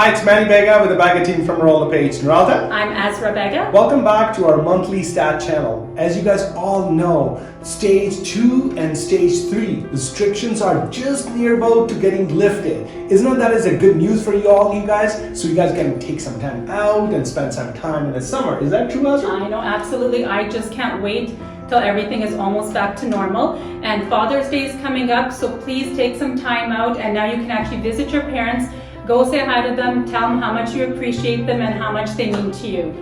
Hi, it's Manny Bagga with the Bagga team from Roll the Page. Naralta? I'm Azra Bagga. Welcome back to our monthly stat channel. As you guys all know, stage 2 and stage 3 restrictions are just near about to getting lifted. Isn't that is a good news for you all, you guys? So you guys can take some time out and spend some time in the summer. Is that true, Azra? I know, absolutely. I just can't wait till everything is almost back to normal. And Father's Day is coming up, so please take some time out, and now you can actually visit your parents. Go say hi to them, tell them how much you appreciate them and how much they mean to you.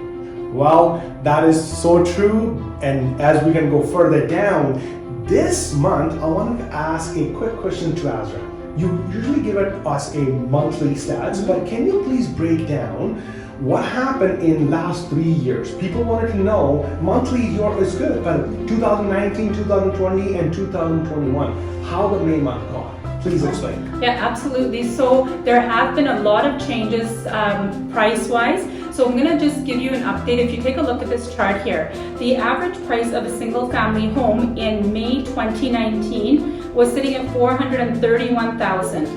Well, that is so true. And as we can go further down, this month I wanted to ask a quick question to Azra. You usually give us a monthly stats, but can you please break down what happened in last 3 years? People wanted to know, monthly is good, but 2019, 2020, and 2021, how the May month gone? Please explain. Yeah, absolutely. So there have been a lot of changes price-wise. So I'm gonna just give you an update. If you take a look at this chart here, the average price of a single family home in May 2019 was sitting at $431,000.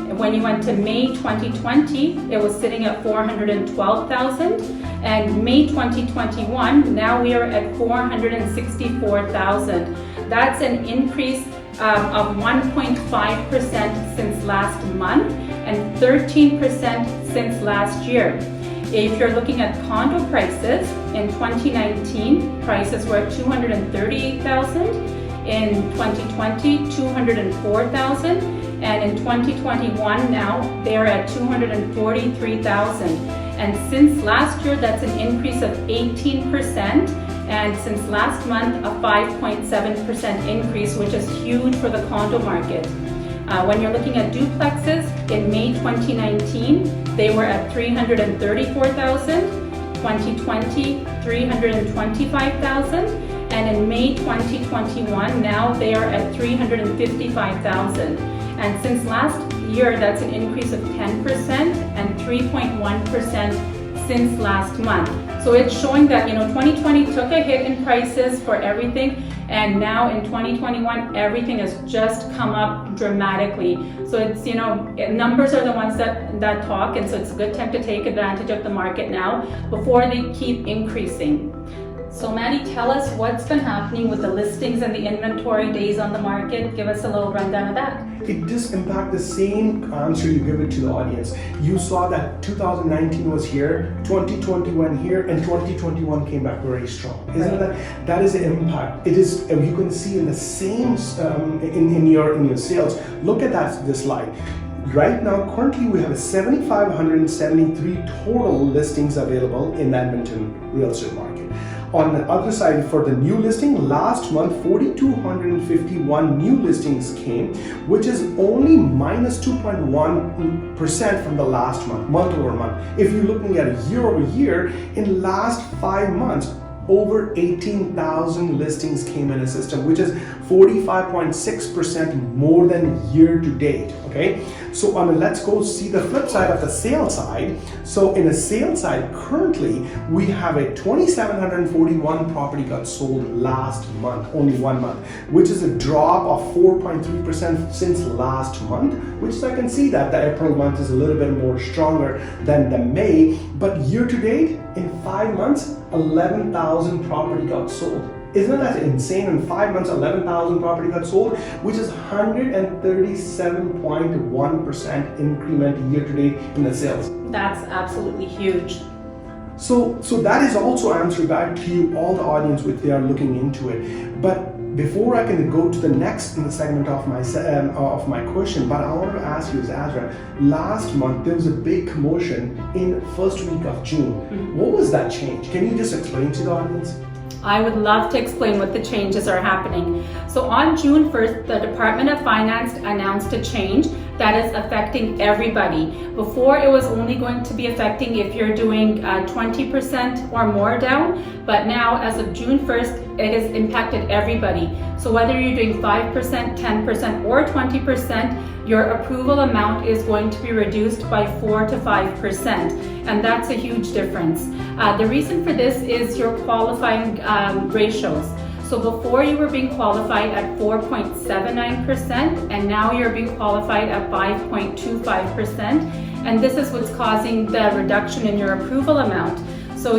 And when you went to May 2020, it was sitting at $412,000. And May 2021, now we are at $464,000. That's an increase of 1.5% since last month and 13% since last year. If you're looking at condo prices, in 2019, prices were at $238,000. In 2020, $204,000. And in 2021, now they're at $243,000. And since last year, that's an increase of 18%. And since last month, a 5.7% increase, which is huge for the condo market. When you're looking at duplexes, in May 2019, they were at $334,000, 2020, $325,000, and in May 2021, now they are at $355,000. And since last year, that's an increase of 10% and 3.1% since last month. So it's showing that, 2020 took a hit in prices for everything, and now in 2021, everything has just come up dramatically. So it's, numbers are the ones that talk, and so it's a good time to take advantage of the market now before they keep increasing. So Maddie, tell us what's been happening with the listings and the inventory days on the market. Give us a little rundown of that. It just impacts the same answer you give it to the audience. You saw that 2019 was here, 2021 here, and 2021 came back very strong. Isn't that is the impact? It is, you can see in the same in your sales. Look at this slide. Right now, currently we have 7,573 total listings available in the Edmonton real estate market. On the other side, for the new listing, last month 4,251 new listings came, which is only minus 2.1% from the last month over month. If you're looking at year over year, in last 5 months, over 18,000 listings came in a system, which is 45.6% more than year to date. Okay, so let's go see the flip side of the sale side. So in the sale side, currently we have a 2,741 property got sold last month, only 1 month, which is a drop of 4.3% since last month, which I can see that the April month is a little bit more stronger than the May, but year to date, in 5 months, 11,000 property got sold. Isn't that insane? In 5 months, 11,000 property got sold, which is 137.1% increment year to date in the sales. That's absolutely huge. So that is also answer back to you, all the audience, which they are looking into it. But before I can go to the next segment of my question, but I want to ask you, Azra, last month there was a big commotion in first week of June. Mm-hmm. What was that change? Can you just explain to the audience? I would love to explain what the changes are happening. So on June 1st, the Department of Finance announced a change that is affecting everybody. Before, it was only going to be affecting if you're doing 20% or more down, but now as of June 1st, it has impacted everybody. So whether you're doing 5%, 10%, or 20%, your approval amount is going to be reduced by 4 to 5%, and that's a huge difference. The reason for this is your qualifying ratios. So before you were being qualified at 4.79%, and now you're being qualified at 5.25%. and this is what's causing the reduction in your approval amount. So,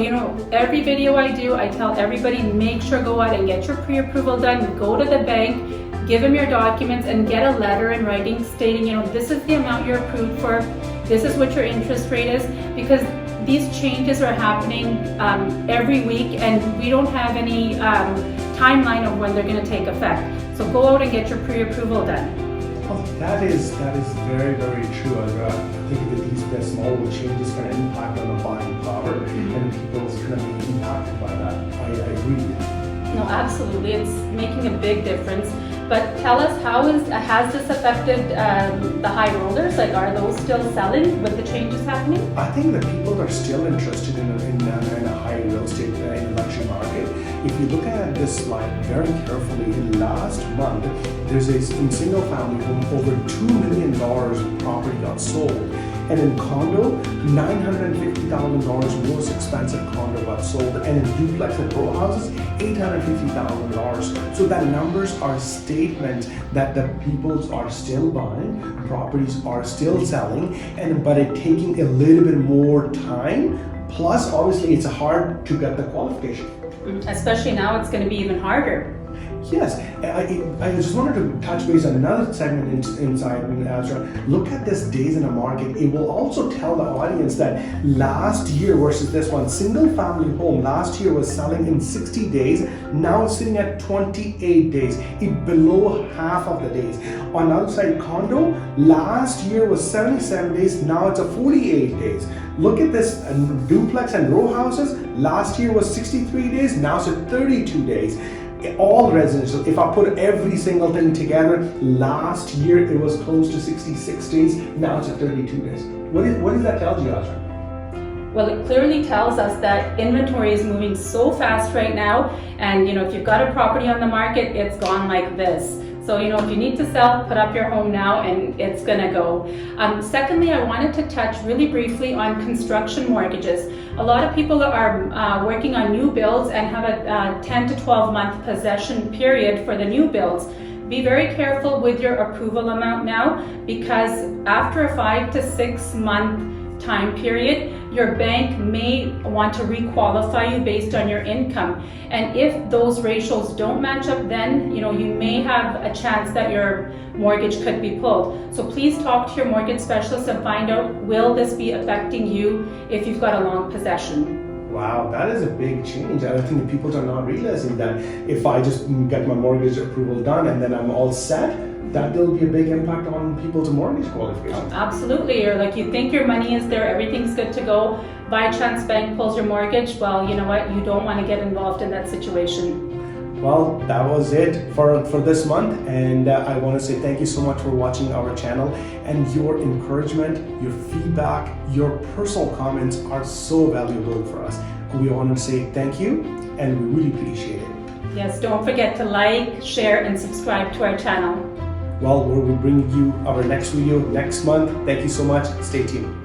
every video I do, I tell everybody, make sure go out and get your pre-approval done, go to the bank, give them your documents, and get a letter in writing stating, this is the amount you're approved for, this is what your interest rate is, because these changes are happening every week, and we don't have any timeline of when they're going to take effect. So go out and get your pre-approval done. Well, that is very, very true, Azra. I think that these small changes can impact on the buying power, and people's going to be impacted by that. I agree. No, absolutely. It's making a big difference. But tell us, has this affected the high rollers? Like, are those still selling with the changes happening? I think that people are still interested in a high real estate in the luxury market. If you look at this slide very carefully, in last month, there's in single family home over $2 million of property got sold. And in condo, $950,000 most expensive condo got sold, and in duplex and row houses, $850,000. So that numbers are a statement that the people are still buying, properties are still selling, but it's taking a little bit more time. Plus, obviously, it's hard to get the qualification. Especially now, it's going to be even harder. Yes, I just wanted to touch base on another segment inside Azra. Look at this days in the market. It will also tell the audience that last year versus this one, single family home last year was selling in 60 days. Now it's sitting at 28 days. It's below half of the days. On the other side, condo last year was 77 days. Now it's 48 days. Look at this duplex and row houses. Last year was 63 days. Now it's at 32 days. All residential, if I put every single thing together, last year it was close to 66 days, now it's at 32 days. What does that tell you, Azra? Well, it clearly tells us that inventory is moving so fast right now, and if you've got a property on the market, it's gone like this. So, if you need to sell, put up your home now and it's gonna go. Secondly, I wanted to touch really briefly on construction mortgages. A lot of people are working on new builds and have a 10 to 12 month possession period for the new builds. Be very careful with your approval amount now, because after a 5 to 6 month time period, your bank may want to requalify you based on your income. And if those ratios don't match up, then you may have a chance that your mortgage could be pulled. So please talk to your mortgage specialist and find out, will this be affecting you if you've got a long possession? Wow, that is a big change. I think the people are not realizing that if I just get my mortgage approval done and then I'm all set, that will be a big impact on people's mortgage qualification. Absolutely. Or like, you think your money is there, everything's good to go. By chance bank pulls your mortgage, well, you know what? You don't want to get involved in that situation. Well, that was it for this month, and I want to say thank you so much for watching our channel, and your encouragement, your feedback, your personal comments are so valuable for us. We want to say thank you, and we really appreciate it. Yes, don't forget to like, share, and subscribe to our channel. Well, we'll be bringing you our next video next month. Thank you so much. Stay tuned.